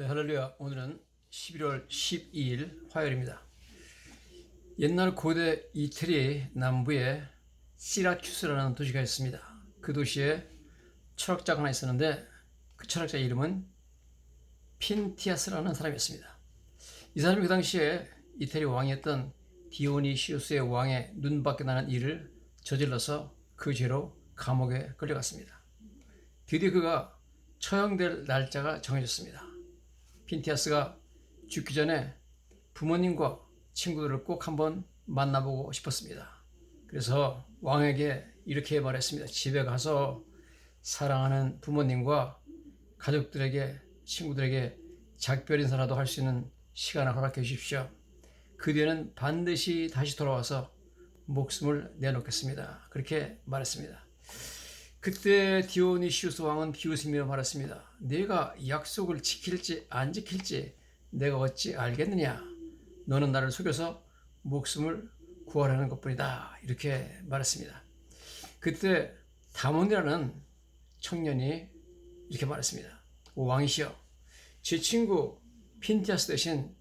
네, 할렐루야. 오늘은 11월 12일 화요일입니다. 옛날 고대 이태리 남부에 시라큐스라는 도시가 있습니다. 그 도시에 철학자가 하나 있었는데 그 철학자 이름은 핀티아스라는 사람이었습니다. 이 사람이 그 당시에 이태리 왕이었던 디오니시우스의 왕의 눈밖에 나는 일을 저질러서 그 죄로 감옥에 끌려갔습니다. 드디어 그가 처형될 날짜가 정해졌습니다. 핀티아스가 죽기 전에 부모님과 친구들을 꼭 한번 만나보고 싶었습니다. 그래서 왕에게 이렇게 말했습니다. 집에 가서 사랑하는 부모님과 가족들에게, 친구들에게 작별 인사라도 할 수 있는 시간을 허락해 주십시오. 그 뒤에는 반드시 다시 돌아와서 목숨을 내놓겠습니다. 그렇게 말했습니다. 그때 디오니시우스 왕은 비웃으며 말했습니다. 내가 약속을 지킬지 안 지킬지 내가 어찌 알겠느냐? 너는 나를 속여서 목숨을 구하려는 것뿐이다. 이렇게 말했습니다. 그때 다몬이라는 청년이 이렇게 말했습니다. 왕이시여, 제 친구 핀티아스 대신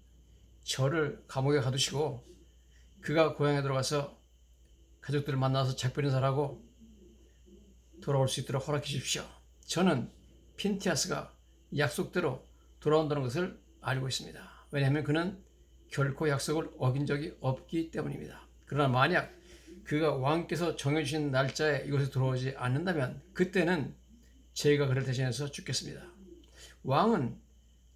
저를 감옥에 가두시고 그가 고향에 들어가서 가족들을 만나서 작별 인사를 하고 돌아올 수 있도록 허락해 주십시오. 저는 핀티아스가 약속대로 돌아온다는 것을 알고 있습니다. 왜냐하면 그는 결코 약속을 어긴 적이 없기 때문입니다. 그러나 만약 그가 왕께서 정해주신 날짜에 이곳에 돌아오지 않는다면 그때는 제가 그를 대신해서 죽겠습니다. 왕은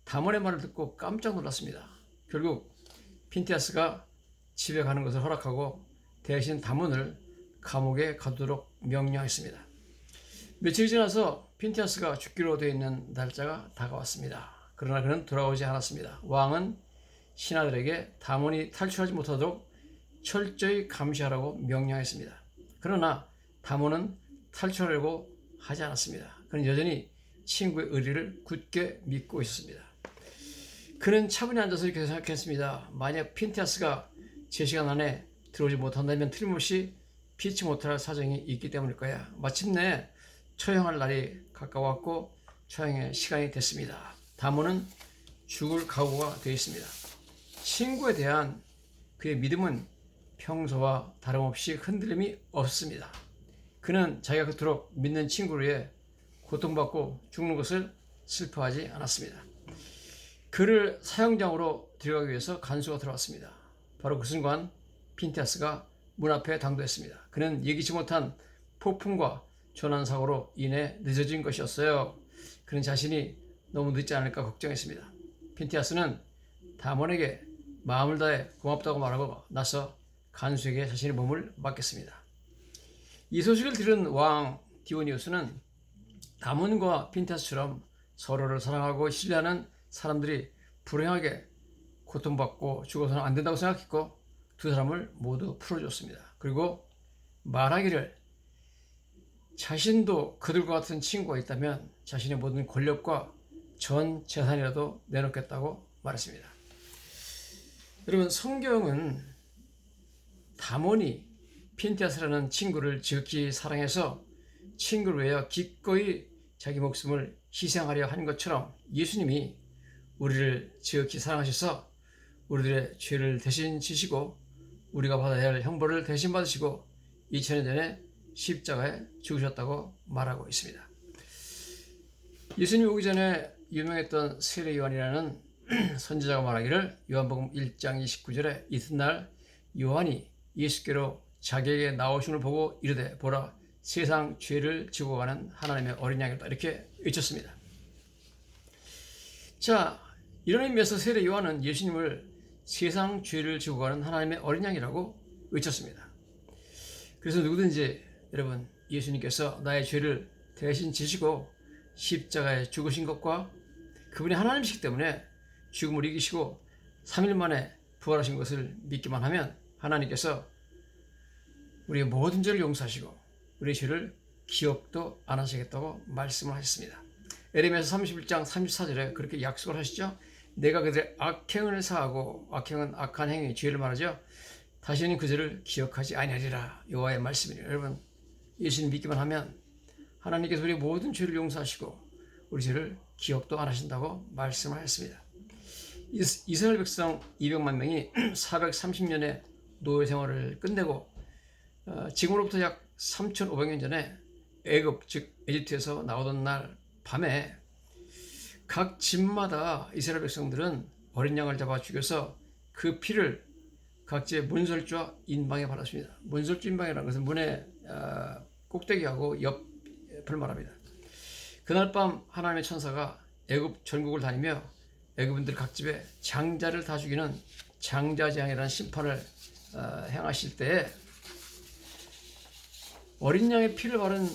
다몬의 말을 듣고 깜짝 놀랐습니다. 결국 핀티아스가 집에 가는 것을 허락하고 대신 다몬을 감옥에 가두도록 명령했습니다. 며칠 지나서 핀티아스가 죽기로 되어 있는 날짜가 다가왔습니다. 그러나 그는 돌아오지 않았습니다. 왕은 신하들에게 다몬이 탈출하지 못하도록 철저히 감시하라고 명령했습니다. 그러나 다몬은 탈출하려고 하지 않았습니다. 그는 여전히 친구의 의리를 굳게 믿고 있었습니다. 그는 차분히 앉아서 이렇게 생각했습니다. 만약 핀티아스가 제 시간 안에 들어오지 못한다면 틀림없이 피치 못할 사정이 있기 때문일 거야. 마침내 처형할 날이 가까웠고 처형의 시간이 됐습니다. 다몬은 죽을 각오가 되어 있습니다. 친구에 대한 그의 믿음은 평소와 다름없이 흔들림이 없습니다. 그는 자기가 그토록 믿는 친구를 위해 고통받고 죽는 것을 슬퍼하지 않았습니다. 그를 사형장으로 들어가기 위해서 간수가 들어왔습니다. 바로 그 순간 핀티아스가 문 앞에 당도했습니다. 그는 예기치 못한 폭풍과 조난사고로 인해 늦어진 것이었어요. 그는 자신이 너무 늦지 않을까 걱정했습니다. 핀티아스는 다몬에게 마음을 다해 고맙다고 말하고 나서 간수에게 자신의 몸을 맡겼습니다. 이 소식을 들은 왕 디오니우스는 다몬과 핀티아스처럼 서로를 사랑하고 신뢰하는 사람들이 불행하게 고통받고 죽어서는 안 된다고 생각했고 두 사람을 모두 풀어줬습니다. 그리고 말하기를 자신도 그들과 같은 친구가 있다면 자신의 모든 권력과 전 재산이라도 내놓겠다고 말했습니다. 여러분, 성경은 다몬이 핀티아스라는 친구를 지극히 사랑해서 친구를 위하여 기꺼이 자기 목숨을 희생하려 하는 것처럼 예수님이 우리를 지극히 사랑하셔서 우리들의 죄를 대신 지시고 우리가 받아야 할 형벌을 대신 받으시고 2000년 전에 십자가에 죽으셨다고 말하고 있습니다. 예수님이 오기 전에 유명했던 세례 요한이라는 선지자가 말하기를 요한복음 1장 29절에 이튿날 요한이 예수께로 자기에게 나오심을 보고 이르되 보라 세상 죄를 지고 가는 하나님의 어린 양이다 이렇게 외쳤습니다. 자, 이런 의미에서 세례 요한은 예수님을 세상 죄를 지고 가는 하나님의 어린 양이라고 외쳤습니다. 그래서 누구든지 여러분 예수님께서 나의 죄를 대신 지시고 십자가에 죽으신 것과 그분이 하나님이시기 때문에 죽음을 이기시고 3일 만에 부활하신 것을 믿기만 하면 하나님께서 우리의 모든 죄를 용서하시고 우리의 죄를 기억도 안 하시겠다고 말씀을 하셨습니다. 에레미야서 31장 34절에 그렇게 약속을 하시죠. 내가 그들의 악행을 사하고 악행은 악한 행위 죄를 말하죠. 다시는 그 죄를 기억하지 아니하리라 여호와의 말씀이에요. 여러분 예수님 믿기만 하면 하나님께서 우리의 모든 죄를 용서하시고 우리 죄를 기억도 안 하신다고 말씀을 하셨습니다. 이스라엘 백성 200만 명이 430년의 노예 생활을 끝내고 지금으로부터 약 3,500년 전에 애굽 즉 에집트에서 나오던 날 밤에 각 집마다 이스라엘 백성들은 어린 양을 잡아 죽여서 그 피를 각 집의 문설주와 인방에 발랐습니다. 문설주 인방이라는 것은 문의 꼭대기하고 옆을 말합니다. 그날 밤 하나님의 천사가 애굽 전국을 다니며 애굽인들 각 집에 장자를 다 죽이는 장자재앙이라는 심판을 행하실 때에 어린 양의 피를 바른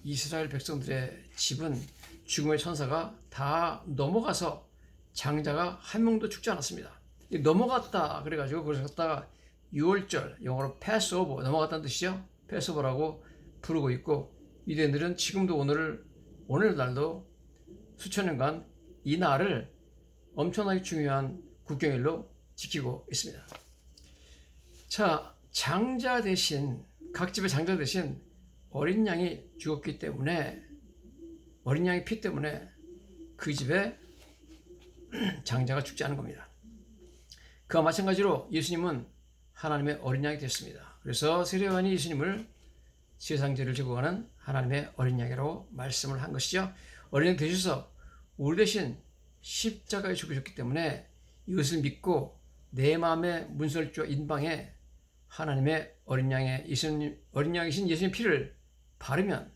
이스라엘 백성들의 집은 죽음의 천사가 다 넘어가서 장자가 한 명도 죽지 않았습니다. 넘어갔다 그래가지고 그래서 갖다가 6월절 영어로 패스오버 넘어갔다는 뜻이죠. 패스오버라고 부르고 있고 유대인들은 지금도 오늘날도 수천 년간 이 날을 엄청나게 중요한 국경일로 지키고 있습니다. 자, 장자 대신 각 집의 장자 대신 어린 양이 죽었기 때문에 어린 양의 피 때문에 그 집에 장자가 죽지 않은 겁니다. 그와 마찬가지로 예수님은 하나님의 어린 양이 됐습니다. 그래서 세례요한이 예수님을 세상 죄를 지고 가는 하나님의 어린 양이라고 말씀을 한 것이죠. 어린 양 되셔서 우리 대신 십자가에 죽으셨기 때문에 이것을 믿고 내 마음의 문설주와 인방에 하나님의 어린 양이신 예수님 피를 바르면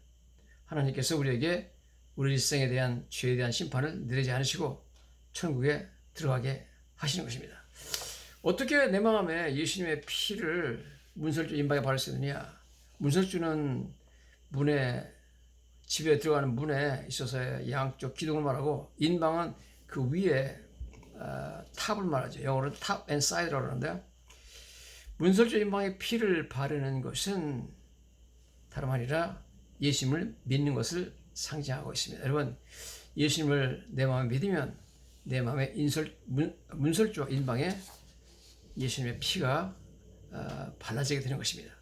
하나님께서 우리에게 우리 일생에 대한 죄에 대한 심판을 내리지 않으시고 천국에 들어가게 하시는 것입니다. 어떻게 내 마음에 예수님의 피를 문설주 인방에 바를 수 있느냐? 문설주는 문에 집에 들어가는 문에 있어서 양쪽 기둥을 말하고 인방은 그 위에 탑을 말하죠. 영어로는 탑 앤 사이드라고 그러는데요. 문설주 인방에 피를 바르는 것은 다름 아니라 예수님을 믿는 것을 상징하고 있습니다. 여러분, 예수님을 내 마음에 믿으면 내 마음에 문설주와 인방에 예수님의 피가 발라지게 되는 것입니다.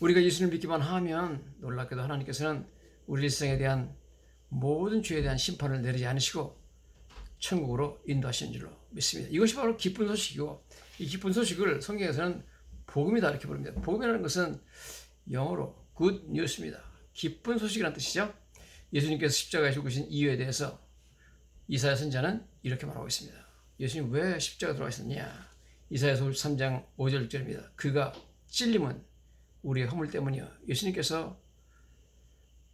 우리가 예수님을 믿기만 하면 놀랍게도 하나님께서는 우리 일생에 대한 모든 죄에 대한 심판을 내리지 않으시고 천국으로 인도하시는 줄로 믿습니다. 이것이 바로 기쁜 소식이고 이 기쁜 소식을 성경에서는 복음이다 이렇게 부릅니다. 복음이라는 것은 영어로 good news입니다. 기쁜 소식이라는 뜻이죠. 예수님께서 십자가에 죽으신 이유에 대해서 이사야 선지자는 이렇게 말하고 있습니다. 예수님 왜 십자가에 들어가셨느냐? 이사야서 53장 5절 6절입니다. 그가 찔림은 우리의 허물 때문이요. 예수님께서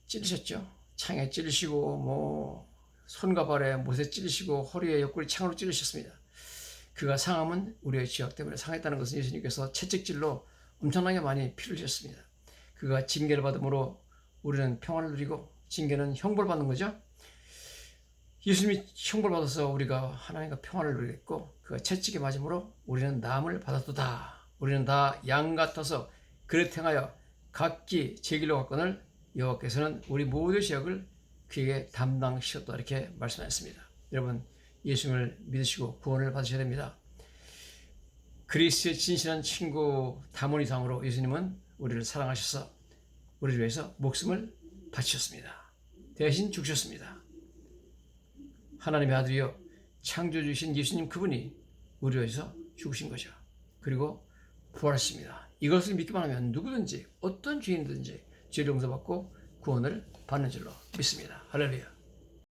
찔리셨죠. 창에 찔리시고 손과 발에 못에 찔리시고 허리에 옆구리 창으로 찔리셨습니다. 그가 상함은 우리의 죄악 때문에 상했다는 것은 예수님께서 채찍질로 엄청나게 많이 피를 흘렸습니다. 그가 징계를 받음으로 우리는 평안을 누리고 징계는 형벌을 받는 거죠. 예수님이 형벌을 받아서 우리가 하나님과 평안을 누리겠고 그가 채찍에 맞음으로 우리는 나음을 받았도다. 우리는 다 양 같아서 그릇 행하여 각기 제 길로 갔거늘 여호와께서는 우리 모두의 죄악을 그에게 담당시켰다 이렇게 말씀하셨습니다. 여러분 예수님을 믿으시고 구원을 받으셔야 됩니다. 그리스의 진실한 친구 담원 이상으로 예수님은 우리를 사랑하셔서 우리를 위해서 목숨을 바치셨습니다. 대신 죽으셨습니다. 하나님의 아들이요 창조주신 예수님 그분이 우리를 위해서 죽으신 거죠. 그리고 부활하십니다. 이것을 믿기만 하면 누구든지 어떤 죄인든지 죄를 용서받고 구원을 받는 줄로 믿습니다. 할렐루야.